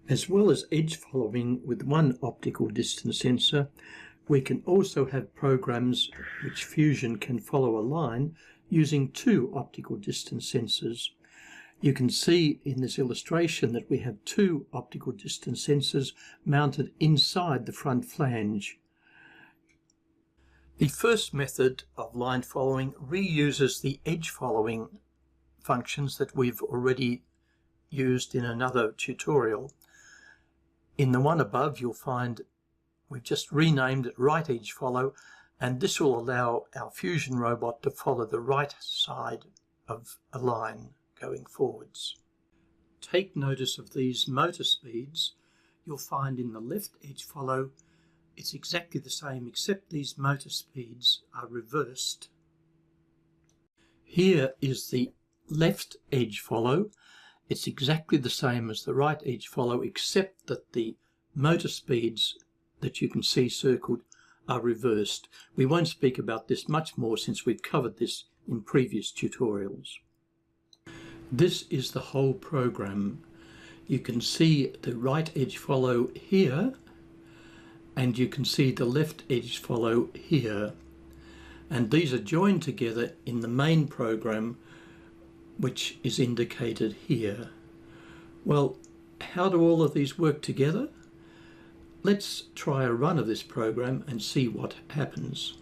As well as edge following with one optical distance sensor, we can also have programs which Fusion can follow a line using two optical distance sensors. You can see in this illustration that we have two optical distance sensors mounted inside the front flange. The first method of line following reuses the edge following functions that we've already used in another tutorial. In the one above, you'll find we've just renamed it right edge follow, and this will allow our Fusion robot to follow the right side of a line going forwards. Take notice of these motor speeds. You'll find in the left edge follow it's exactly the same, except these motor speeds are reversed. Here is the left edge follow. It's exactly the same as the right edge follow, except that the motor speeds that you can see circled are reversed. We won't speak about this much more since we've covered this in previous tutorials. This is the whole program. You can see the right edge follow here, and you can see the left edge follow here. And these are joined together in the main program, which is indicated here. Well, how do all of these work together? Let's try a run of this program and see what happens.